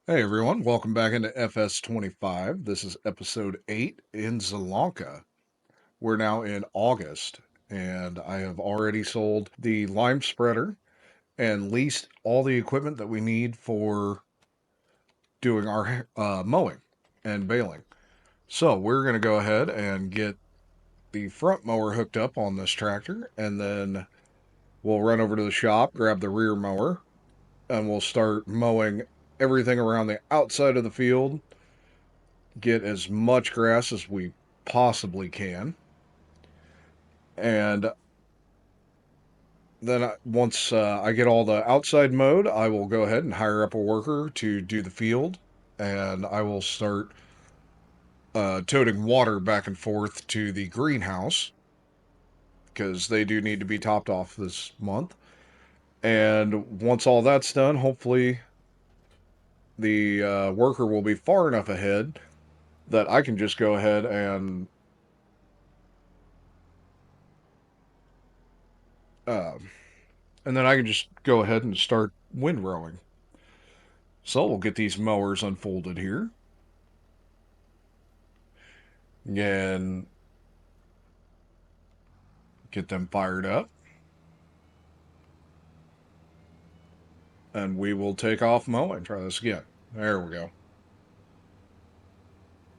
Hey everyone, welcome back into FS25. This is episode 8 in Zelonka. We're now in August, and I have already sold the lime spreader and leased all the equipment that we need for doing our mowing and baling. So we're going to go ahead and get the front mower hooked up on this tractor, and then we'll run over to the shop, grab the rear mower, and we'll start mowing everything around the outside of the field, get as much grass as we possibly can. And then once I get all the outside mowed, I will go ahead and hire up a worker to do the field. And I will start toting water back and forth to the greenhouse because they do need to be topped off this month. And once all that's done, hopefully the worker will be far enough ahead that I can just go ahead uh, and then I can just go ahead and start windrowing. So we'll get these mowers unfolded here and get them fired up. And we will take off mowing. Try this again. There we go.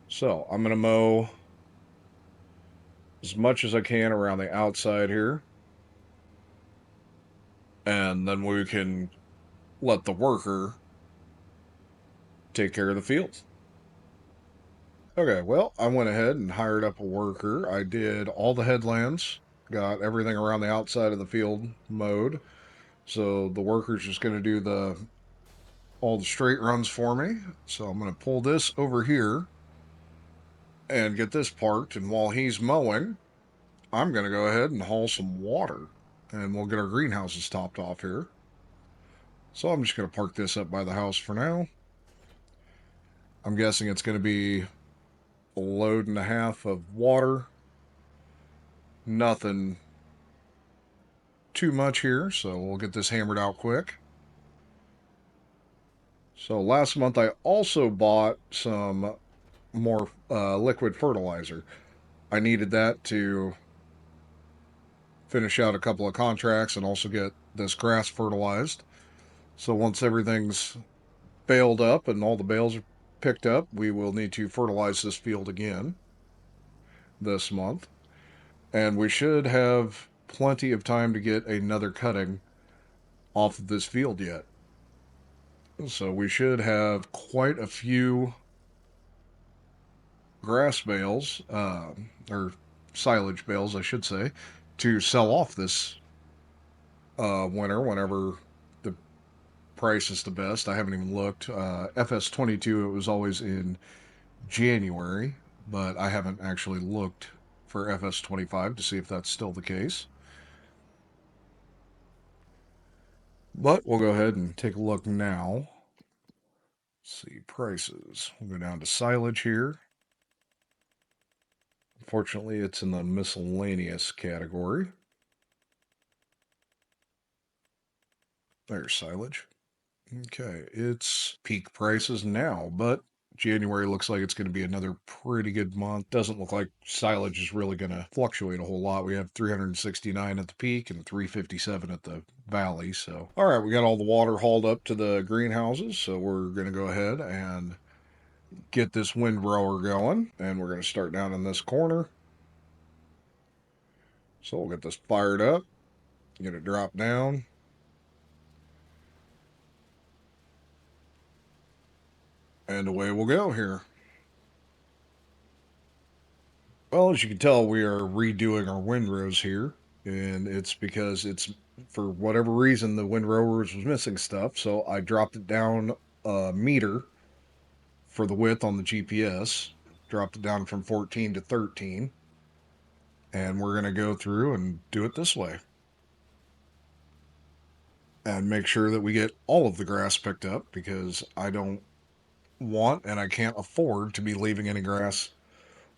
So I'm going to mow as much as I can around the outside here. And then we can let the worker take care of the fields. Okay, well, I went ahead and hired up a worker. I did all the headlands, got everything around the outside of the field mowed. So the worker's just going to do all the straight runs for me. So I'm going to pull this over here and get this parked. And while he's mowing, I'm going to go ahead and haul some water and we'll get our greenhouses topped off here. So I'm just going to park this up by the house for now. I'm guessing it's going to be a load and a half of water. Nothing too much here, so we'll get this hammered out quick. So last month I also bought some more liquid fertilizer. I needed that to finish out a couple of contracts and also get this grass fertilized. So once everything's baled up and all the bales are picked up, we will need to fertilize this field again this month. And we should have plenty of time to get another cutting off of this field yet. So we should have quite a few grass bales, or silage bales, I should say, to sell off this winter whenever the price is the best. I haven't even looked. FS22, it was always in January, but I haven't actually looked for FS25 to see if that's still the case. But we'll go ahead and take a look now. Let's see, prices. We'll go down to silage here. Unfortunately, it's in the miscellaneous category. There's silage. Okay, it's peak prices now, but January looks like it's going to be another pretty good month. Doesn't look like silage is really going to fluctuate a whole lot. We have 369 at the peak and 357 at the valley. So, all right, we got all the water hauled up to the greenhouses. So we're going to go ahead and get this windrower going, and we're going to start down in this corner. So we'll get this fired up, get it drop down. And away we'll go here. Well, as you can tell, we are redoing our windrows here, and it's because it's for whatever reason the windrowers was missing stuff, so I dropped it down a meter for the width on the GPS, dropped it down from 14 to 13, and we're going to go through and do it this way and make sure that we get all of the grass picked up because I don't want and I can't afford to be leaving any grass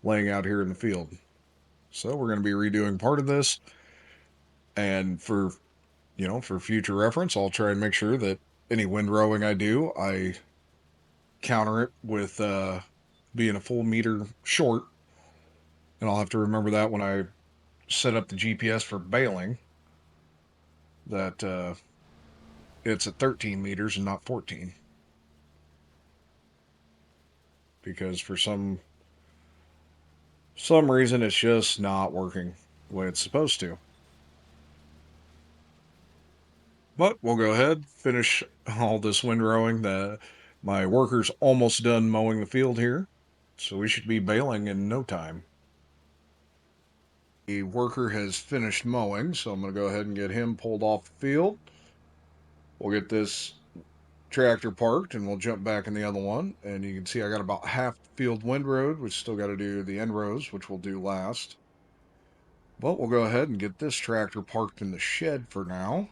laying out here in the field. So we're going to be redoing part of this, and for future reference, I'll try and make sure that any windrowing I do, I counter it with being a full meter short. And I'll have to remember that when I set up the GPS for baling, that it's at 13 meters and not 14. Because for some reason it's just not working the way it's supposed to. But we'll go ahead, finish all this windrowing. My worker's almost done mowing the field here, so we should be baling in no time. The worker has finished mowing, so I'm going to go ahead and get him pulled off the field. We'll get this tractor parked and we'll jump back in the other one. And you can see I got about half the field windrowed. We still got to do the end rows, which we'll do last. But we'll go ahead and get this tractor parked in the shed for now.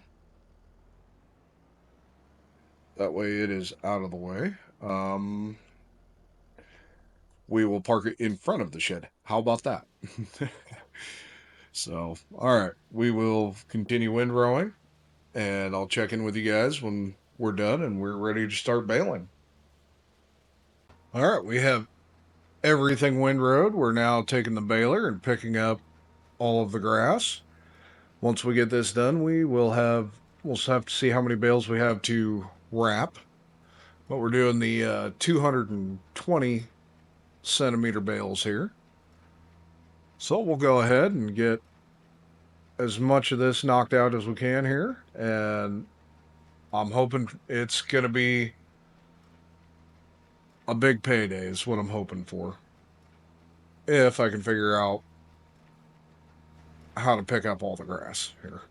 That way it is out of the way. We will park it in front of the shed. How about that? So, all right, we will continue windrowing, and I'll check in with you guys when we're done and we're ready to start baling. All right, we have everything windrowed. We're now taking the baler and picking up all of the grass. Once we get this done, we'll have to see how many bales we have to wrap. But we're doing the 220 centimeter bales here. So we'll go ahead and get as much of this knocked out as we can here. And I'm hoping it's going to be a big payday is what I'm hoping for. If I can figure out how to pick up all the grass here.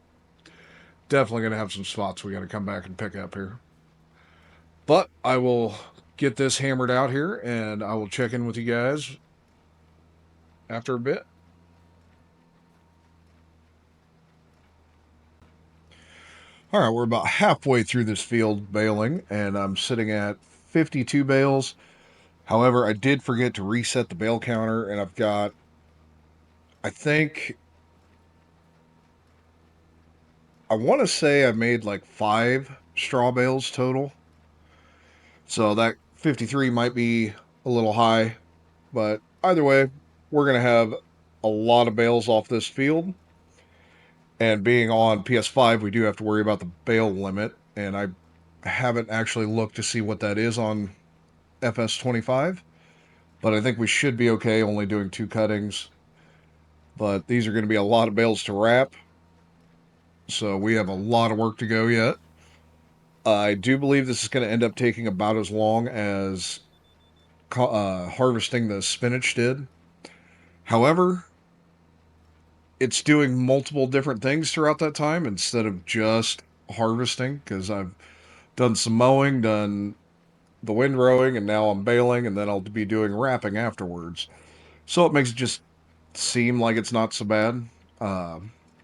Definitely going to have some spots we got to come back and pick up here. But I will get this hammered out here and I will check in with you guys after a bit. All right, we're about halfway through this field baling, and I'm sitting at 52 bales. However, I did forget to reset the bale counter, and I've got, I think, I want to say I made like 5 straw bales total. So that 53 might be a little high, but either way, we're going to have a lot of bales off this field. And being on PS5, we do have to worry about the bale limit, and I haven't actually looked to see what that is on FS25, but I think we should be okay only doing 2 cuttings. But these are going to be a lot of bales to wrap, so we have a lot of work to go yet. I do believe this is going to end up taking about as long as harvesting the spinach did. However, it's doing multiple different things throughout that time instead of just harvesting, because I've done some mowing, done the windrowing, and now I'm baling, and then I'll be doing wrapping afterwards. So it makes it just seem like it's not so bad.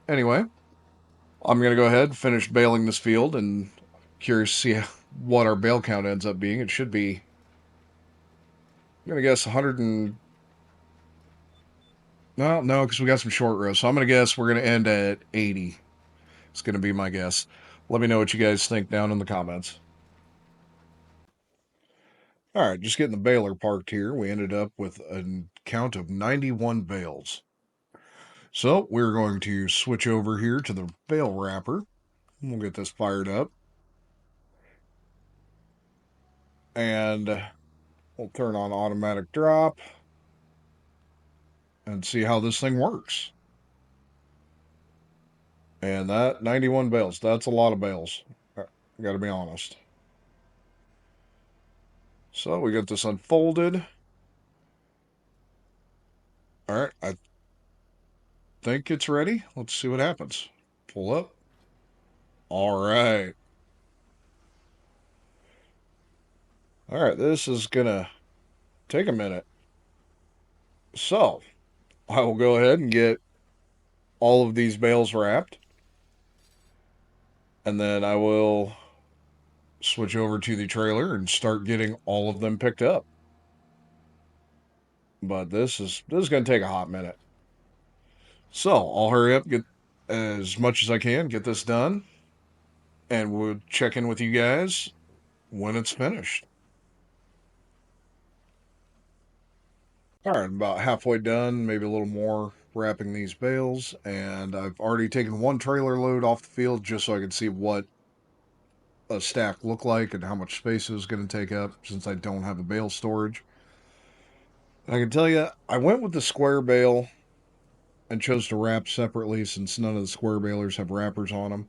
Anyway, I'm going to go ahead and finish baling this field, and curious to see what our bale count ends up being. It should be, I'm going to guess 100 and, no, because we got some short rows. So I'm going to guess we're going to end at 80. It's going to be my guess. Let me know what you guys think down in the comments. All right, just getting the baler parked here. We ended up with a count of 91 bales. So we're going to switch over here to the bale wrapper. We'll get this fired up. And we'll turn on automatic drop and see how this thing works. And that 91 bales, that's a lot of bales. I got to be honest. So we got this unfolded. All right, I think it's ready. Let's see what happens. Pull up. All right. All right, this is going to take a minute. So I will go ahead and get all of these bales wrapped. And then I will switch over to the trailer and start getting all of them picked up. But this is going to take a hot minute. So I'll hurry up, get as much as I can, get this done, and we'll check in with you guys when it's finished. All right, I'm about halfway done, maybe a little more wrapping these bales, and I've already taken one trailer load off the field just so I can see what a stack looked like and how much space it was going to take up since I don't have a bale storage. I can tell you, I went with the square bale and chose to wrap separately since none of the square balers have wrappers on them.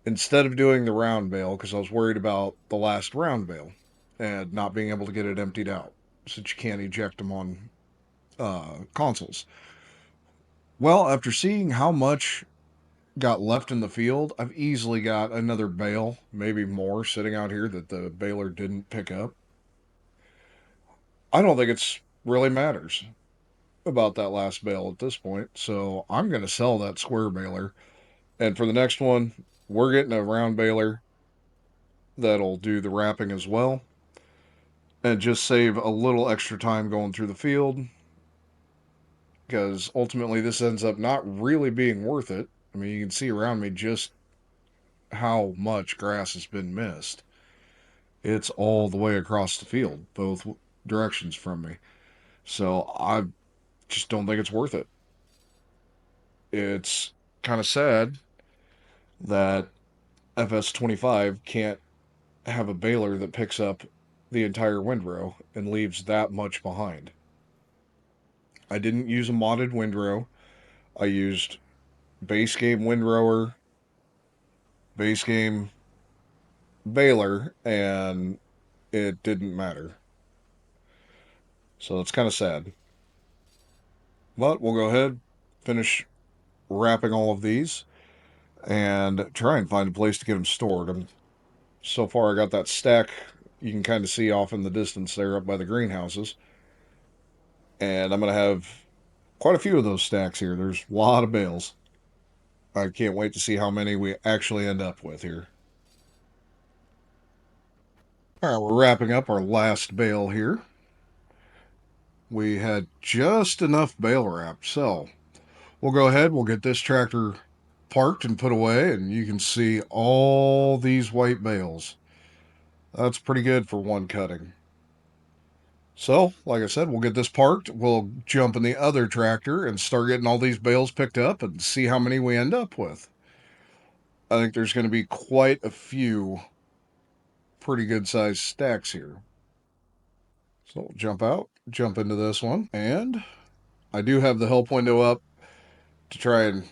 Instead of doing the round bale, because I was worried about the last round bale and not being able to get it emptied out since you can't eject them on consoles. Well, after seeing how much got left in the field, I've easily got another bale, maybe more, sitting out here that the baler didn't pick up. I don't think it's really matters about that last bale at this point, so I'm going to sell that square baler. And for the next one, we're getting a round baler that'll do the wrapping as well and just save a little extra time going through the field because ultimately this ends up not really being worth it. I mean, you can see around me just how much grass has been missed. It's all the way across the field, both directions from me. So I just don't think it's worth it. It's kind of sad that FS25 can't have a baler that picks up the entire windrow and leaves that much behind. I didn't use a modded windrow. I used base game windrower, base game baler, and it didn't matter. So it's kind of sad. But we'll go ahead, finish wrapping all of these, and try and find a place to get them stored. So far, I got that stack you can kind of see off in the distance there up by the greenhouses. And I'm going to have quite a few of those stacks here. There's a lot of bales. I can't wait to see how many we actually end up with here. All right, we're wrapping up our last bale here. We had just enough bale wrap, so we'll go ahead. We'll get this tractor parked and put away, and you can see all these white bales. That's pretty good for one cutting. So, like I said, we'll get this parked. We'll jump in the other tractor and start getting all these bales picked up and see how many we end up with. I think there's going to be quite a few pretty good sized stacks here. So we'll jump out, jump into this one, and I do have the help window up to try and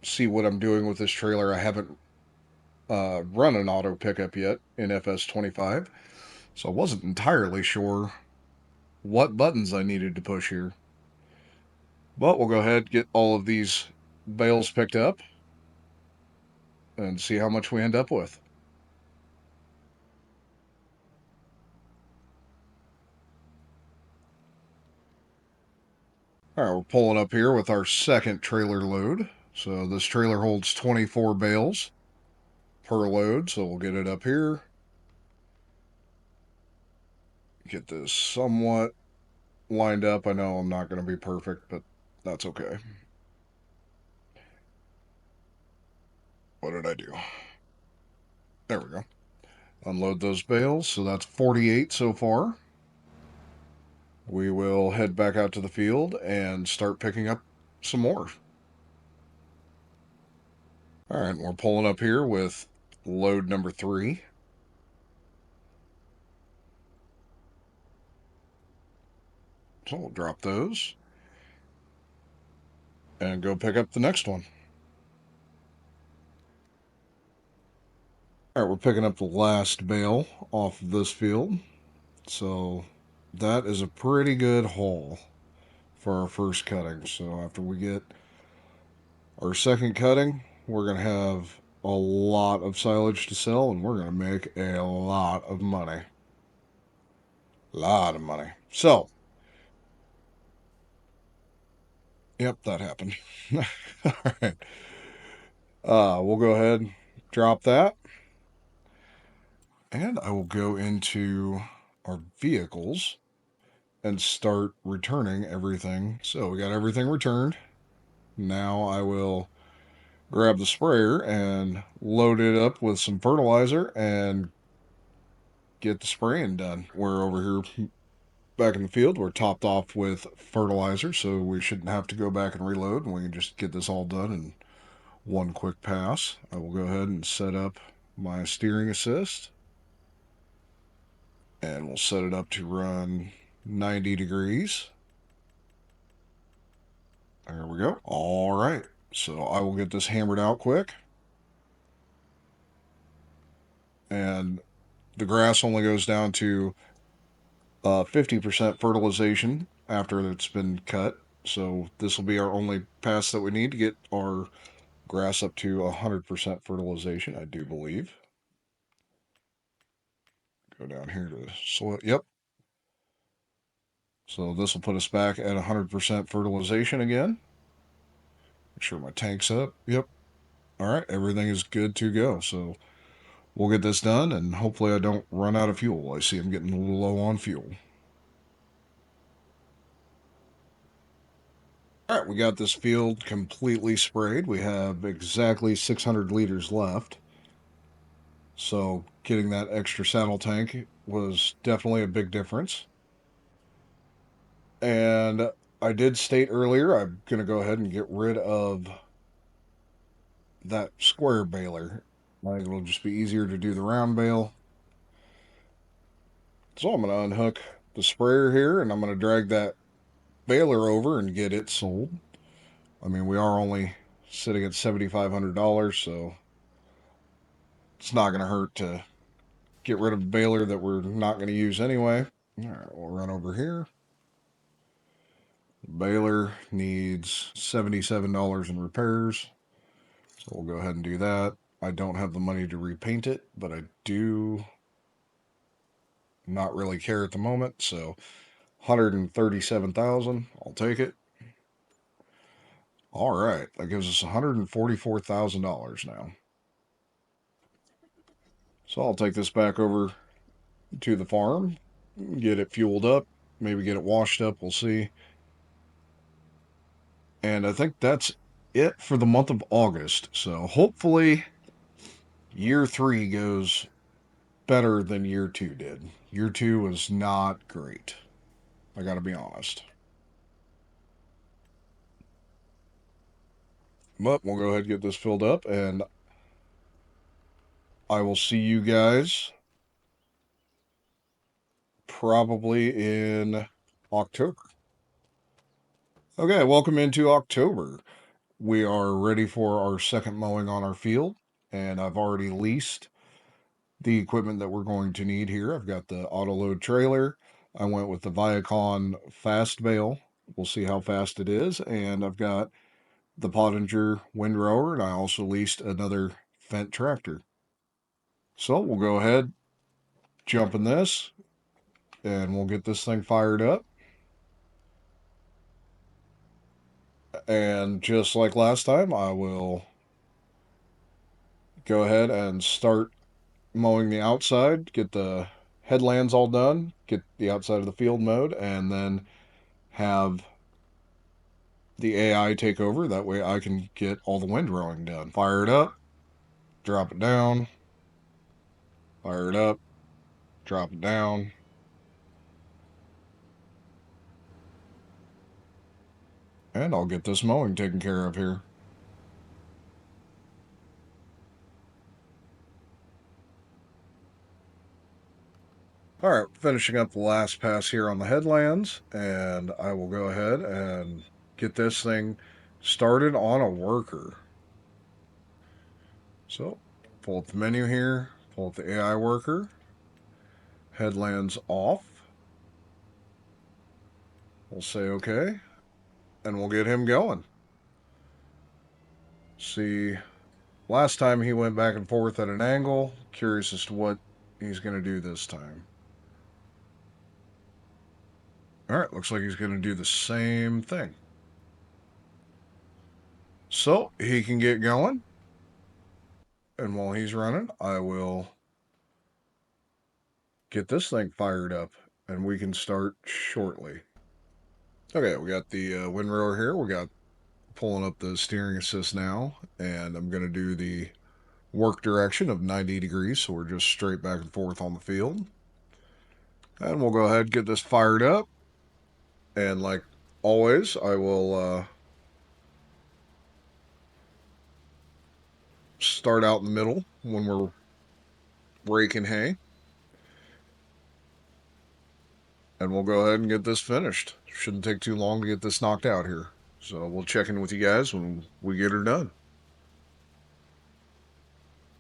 see what I'm doing with this trailer. I haven't run an auto pickup yet in FS25, so I wasn't entirely sure what buttons I needed to push here. But we'll go ahead, get all of these bales picked up, and see how much we end up with. All right, we're pulling up here with our second trailer load. So this trailer holds 24 bales per load, so we'll get it up here. Get this somewhat lined up. I know I'm not going to be perfect, but that's okay. What did I do? There we go. Unload those bales. So that's 48 so far. We will head back out to the field and start picking up some more. All right, we're pulling up here with load number 3. So we'll drop those and go pick up the next one. All right, we're picking up the last bale off of this field. So that is a pretty good haul for our first cutting. So after we get our second cutting, we're going to have a lot of silage to sell and we're going to make a lot of money. Lot of money. So, yep, that happened. All right. We'll go ahead, drop that, and I will go into our vehicles and start returning everything. So we got everything returned. Now I will grab the sprayer and load it up with some fertilizer and get the spraying done. We're over here back in the field. We're topped off with fertilizer, so we shouldn't have to go back and reload, and we can just get this all done in one quick pass. I will go ahead and set up my steering assist, and we'll set it up to run 90 degrees. There we go. All right. So I will get this hammered out quick. And the grass only goes down to 50% fertilization after it's been cut. So this will be our only pass that we need to get our grass up to 100% fertilization, I do believe. Go down here to soil. Yep. So this will put us back at 100% fertilization again. Make sure my tank's up. Yep. All right. Everything is good to go. So we'll get this done, and hopefully I don't run out of fuel. I see I'm getting a little low on fuel. All right, we got this field completely sprayed. We have exactly 600 liters left. So getting that extra saddle tank was definitely a big difference. And I did state earlier, I'm going to go ahead and get rid of that square baler. Like it'll just be easier to do the round bale. So I'm going to unhook the sprayer here, and I'm going to drag that baler over and get it sold. I mean, we are only sitting at $7,500, so it's not going to hurt to get rid of a baler that we're not going to use anyway. All right, we'll run over here. The baler needs $77 in repairs, so we'll go ahead and do that. I don't have the money to repaint it, but I do not really care at the moment, so 137,000, I'll take it. All right, that gives us $144,000 now. So I'll take this back over to the farm, get it fueled up, maybe get it washed up, we'll see. And I think that's it for the month of August. So hopefully year 3 goes better than year 2 did. Year 2 was not great. I got to be honest. But we'll go ahead and get this filled up, and I will see you guys probably in October. Okay, welcome into October. We are ready for our second mowing on our field, and I've already leased the equipment that we're going to need here. I've got the auto load trailer. I went with the Viacon fast bale. We'll see how fast it is. And I've got the Pottinger windrower, and I also leased another Fendt tractor. So we'll go ahead, jump in this, and we'll get this thing fired up. And just like last time, I will go ahead and start mowing the outside, get the headlands all done, get the outside of the field mowed, and then have the AI take over. That way I can get all the windrowing done. Fire it up, drop it down, fire it up, drop it down. And I'll get this mowing taken care of here. All right, finishing up the last pass here on the headlands, and I will go ahead and get this thing started on a worker. So, pull up the menu here, pull up the AI worker, headlands off. We'll say okay, and we'll get him going. See, last time he went back and forth at an angle. Curious as to what he's going to do this time. All right, looks like he's going to do the same thing. So he can get going. And while he's running, I will get this thing fired up and we can start shortly. Okay, we got the windrower here. We got pulling up the steering assist now, and I'm going to do the work direction of 90 degrees, so we're just straight back and forth on the field. And we'll go ahead and get this fired up. And like always, I will start out in the middle when we're raking hay. And we'll go ahead and get this finished. Shouldn't take too long to get this knocked out here. So we'll check in with you guys when we get her done.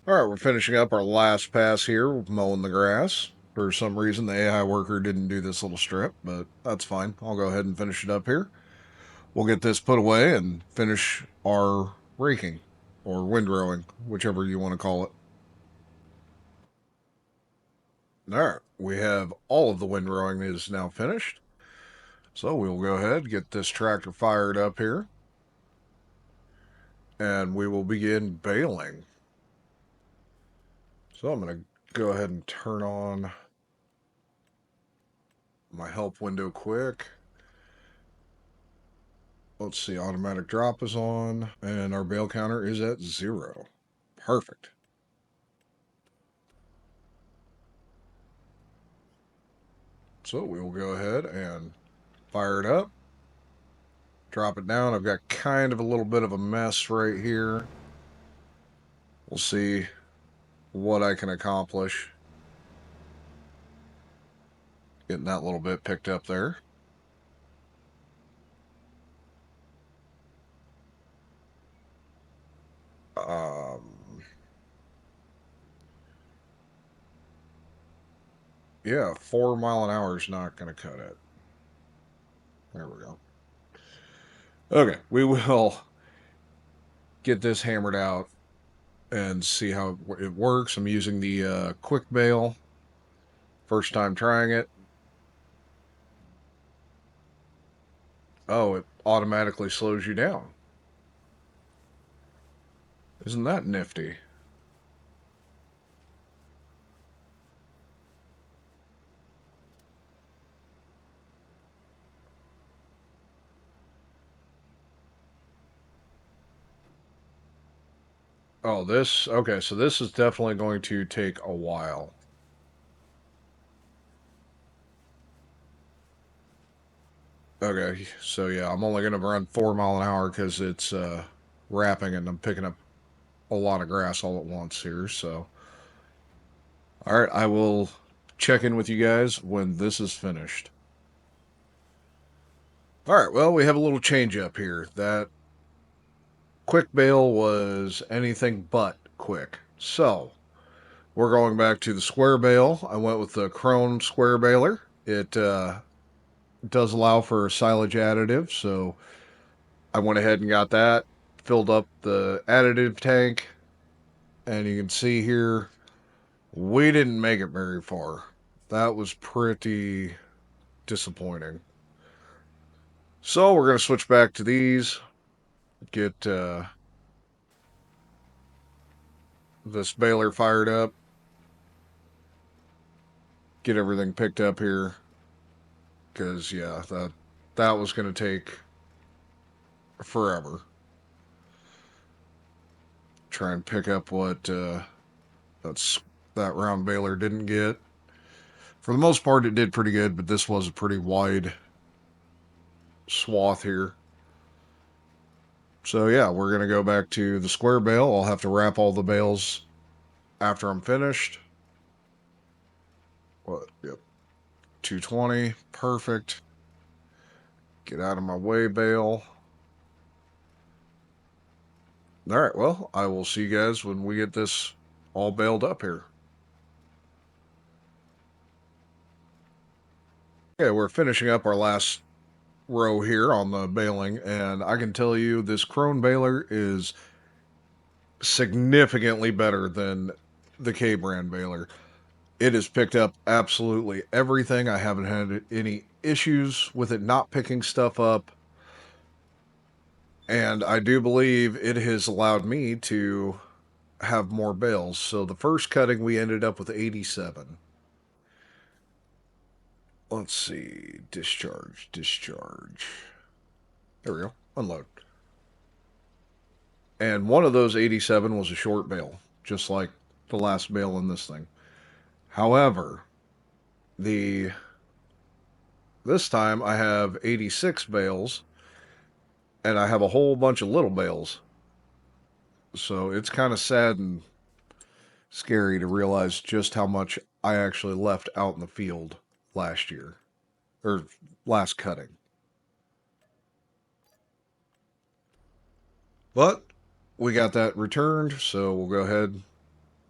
All right, we're finishing up our last pass here, mowing the grass. For some reason, the AI worker didn't do this little strip, but that's fine. I'll go ahead and finish it up here. We'll get this put away and finish our raking or windrowing, whichever you want to call it. All right, we have all of the windrowing is now finished. So we'll go ahead and get this tractor fired up here. And we will begin baling. So I'm going to go ahead and turn on my help window quick. Let's see, automatic drop is on, and our bale counter is at 0. Perfect. So we will go ahead and fire it up. Drop it down. I've got kind of a little bit of a mess right here. We'll see what I can accomplish. Getting that little bit picked up there. Yeah, 4 mile an hour is not going to cut it. There we go. Okay, we will get this hammered out and see how it works. I'm using the quick bale. First time trying it. Oh, it automatically slows you down. Isn't that nifty? Oh, this, okay, so this is definitely going to take a while. Okay, so yeah, I'm only going to run 4 mile an hour because it's wrapping and I'm picking up a lot of grass all at once here. So, all right, I will check in with you guys when this is finished. All right, well, we have a little change up here. That quick bale was anything but quick. So, we're going back to the square bale. I went with the Krone square baler. It does allow for a silage additive, so I went ahead and got that, filled up the additive tank, and you can see here we didn't make it very far. That was pretty disappointing. So we're going to switch back to these, get this baler fired up, get everything picked up here, because yeah, that was going to take forever. Try and pick up what that's that round baler didn't get. For the most part, it did pretty good, but this was a pretty wide swath here. So yeah, we're gonna go back to the square bale. I'll have to wrap all the bales after I'm finished. What? Yep, 220, perfect. Get out of my way, bale. All right, well, I will see you guys when we get this all baled up here. Okay, we're finishing up our last row here on the baling, and I can tell you this Krone baler is significantly better than the K brand baler. It has picked up absolutely everything. I haven't had any issues with it not picking stuff up. And I do believe it has allowed me to have more bales. So the first cutting, we ended up with 87. Let's see. Discharge, discharge. There we go. Unload. And one of those 87 was a short bale, just like the last bale in this thing. However, the this time I have 86 bales, and I have a whole bunch of little bales. So it's kind of sad and scary to realize just how much I actually left out in the field last year, or last cutting. But we got that returned, so we'll go ahead,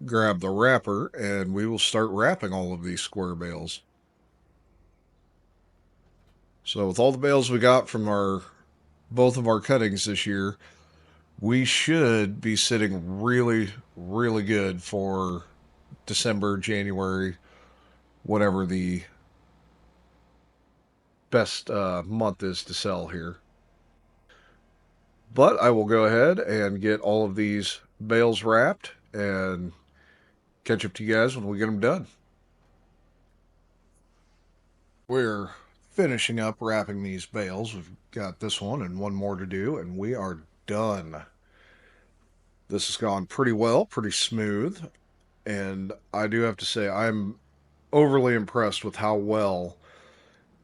grab the wrapper, and we will start wrapping all of these square bales. So with all the bales we got from our both of our cuttings this year, we should be sitting really, really good for December, January, whatever the best month is to sell here. But I will go ahead and get all of these bales wrapped and catch up to you guys when we get them done. We're finishing up wrapping these bales. We've got this one and one more to do, and we are done. This has gone pretty well, pretty smooth, and I do have to say I'm overly impressed with how well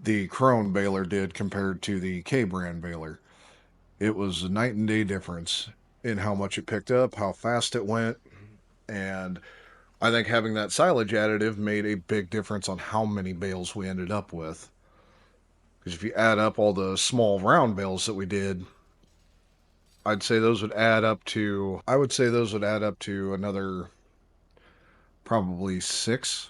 the Krone baler did compared to the K brand baler. It was a night and day difference in how much it picked up, how fast it went, and I think having that silage additive made a big difference on how many bales we ended up with. Because if you add up all the small round bales that we did, I'd say those would add up to, I would say those would add up to another probably six.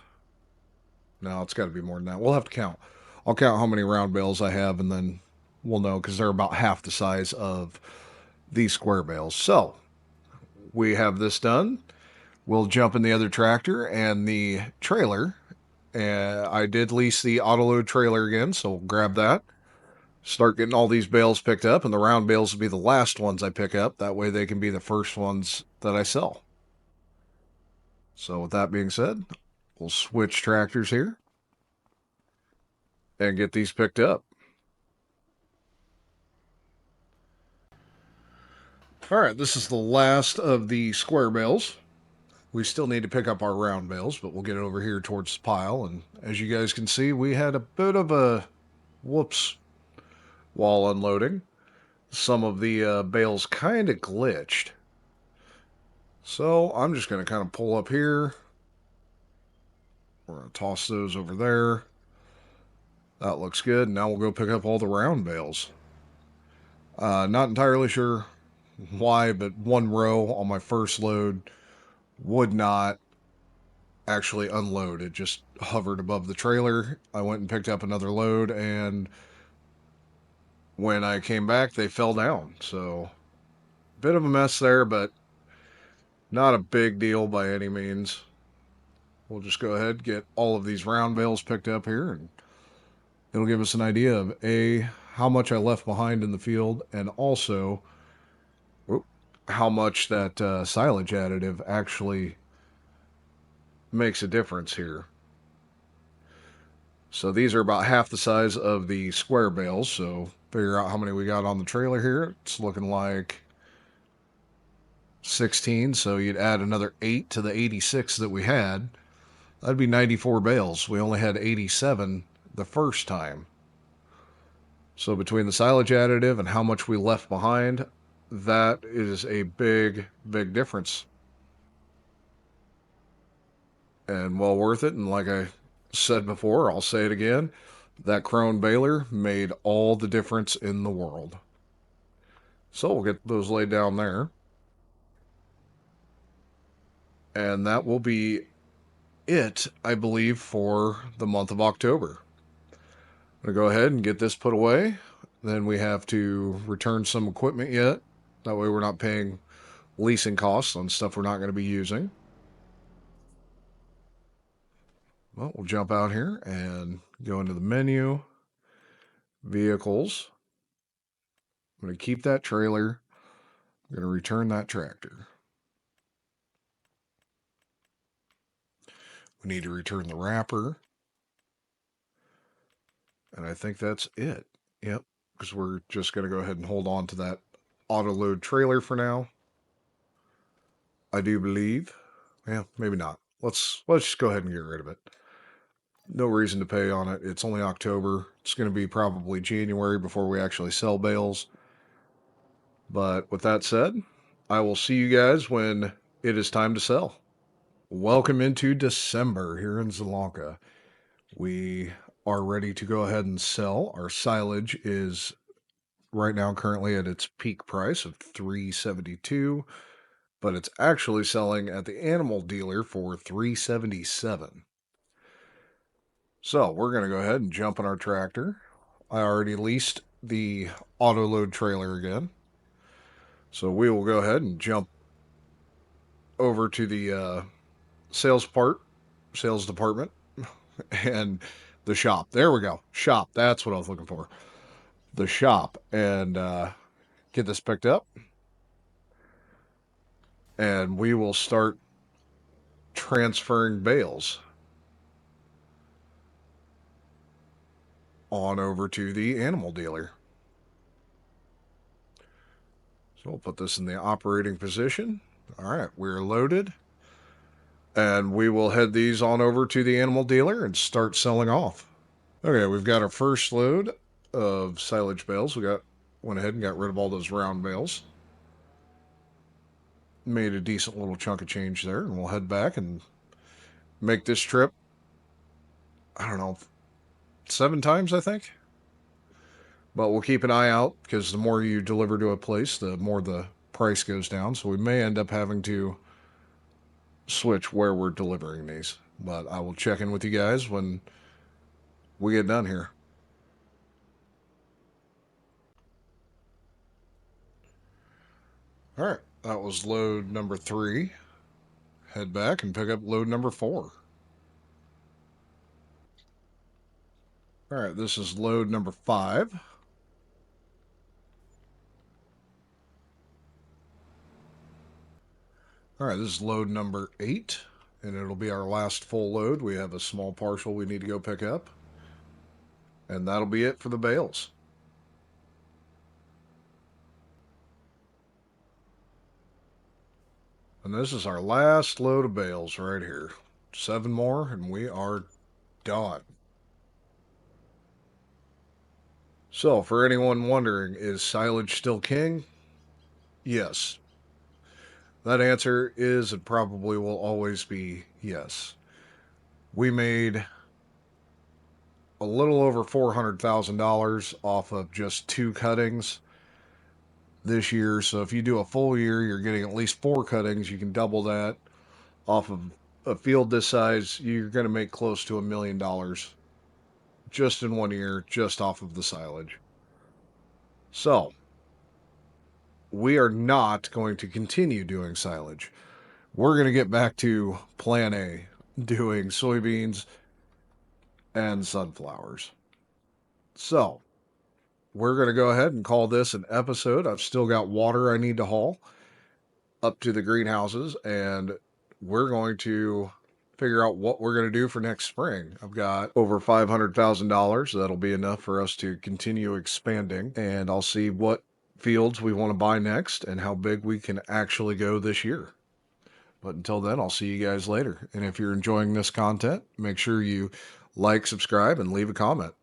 No, it's got to be more than that. We'll have to count. I'll count how many round bales I have, and then we'll know because they're about half the size of these square bales. So we have this done. We'll jump in the other tractor and the trailer. I did lease the autoload trailer again, so we'll grab that. Start getting all these bales picked up, and the round bales will be the last ones I pick up. That way they can be the first ones that I sell. So, with that being said, we'll switch tractors here and get these picked up. All right, this is the last of the square bales. We still need to pick up our round bales, but we'll get it over here towards the pile. And as you guys can see, we had a bit of a whoops while unloading. Some of the bales kind of glitched. So I'm just going to kind of pull up here. We're going to toss those over there. That looks good. Now we'll go pick up all the round bales. Not entirely sure why, but one row on my first load would not actually unload. It just hovered above the trailer. I went and picked up another load, and when I came back, they fell down. So, bit of a mess there, but not a big deal by any means. We'll just go ahead and get all of these round bales picked up here, and it'll give us an idea of how much I left behind in the field, and also how much that silage additive actually makes a difference here. So these are about half the size of the square bales. So figure out how many we got on the trailer here. It's looking like 16. So you'd add another 8 to the 86 that we had. That'd be 94 bales. We only had 87 the first time. So between the silage additive and how much we left behind, that is a big, big difference. And well worth it. And like I said before, I'll say it again, that Krone baler made all the difference in the world. So we'll get those laid down there. And that will be it, I believe, for the month of October. I'm going to go ahead and get this put away. Then we have to return some equipment yet. That way we're not paying leasing costs on stuff we're not going to be using. Well, we'll jump out here and go into the menu, vehicles. I'm going to keep that trailer. I'm going to return that tractor. We need to return the wrapper. And I think that's it. Yep, because we're just going to go ahead and hold on to that auto load trailer for now. I do believe. Yeah, maybe not. Let's just go ahead and get rid of it. No reason to pay on it. It's only October. It's going to be probably January before we actually sell bales. But with that said, I will see you guys when it is time to sell. Welcome into December here in Zelonka. We are ready to go ahead and sell. Our silage is right now currently at its peak price of $3.72, but it's actually selling at the animal dealer for $3.77. So we're going to go ahead and jump in our tractor. I already leased the auto load trailer again. So we will go ahead and jump over to the sales department, and the shop. There we go. Shop. That's what I was looking for. The shop. And get this picked up. And we will start transferring bales on over to the animal dealer. So we'll put this in the operating position. All right, we're loaded. And we will head these on over to the animal dealer and start selling off. Okay, we've got our first load of silage bales. Went ahead and got rid of all those round bales. Made a decent little chunk of change there, and we'll head back and make this trip, I don't know, 7 times, I think. But we'll keep an eye out because the more you deliver to a place, the more the price goes down. So we may end up having to switch where we're delivering these. But I will check in with you guys when we get done here. All right, that was load number 3. Head back and pick up load number 4. All right, this is load number 5. All right, this is load number 8, and it'll be our last full load. We have a small parcel we need to go pick up, and that'll be it for the bales. And this is our last load of bales right here. 7 more, and we are done. So, for anyone wondering, is silage still king? Yes. That answer is and probably will always be yes. We made a little over $400,000 off of just 2 cuttings this year. So if you do a full year, you're getting at least 4 cuttings. You can double that off of a field this size. You're going to make close to $1 million just in 1 year, just off of the silage. So we are not going to continue doing silage. We're going to get back to plan A, doing soybeans and sunflowers. So we're going to go ahead and call this an episode. I've still got water I need to haul up to the greenhouses, and we're going to figure out what we're going to do for next spring. I've got over $500,000. That'll be enough for us to continue expanding, and I'll see what fields we want to buy next and how big we can actually go this year. But until then, I'll see you guys later. And if you're enjoying this content, make sure you like, subscribe, and leave a comment.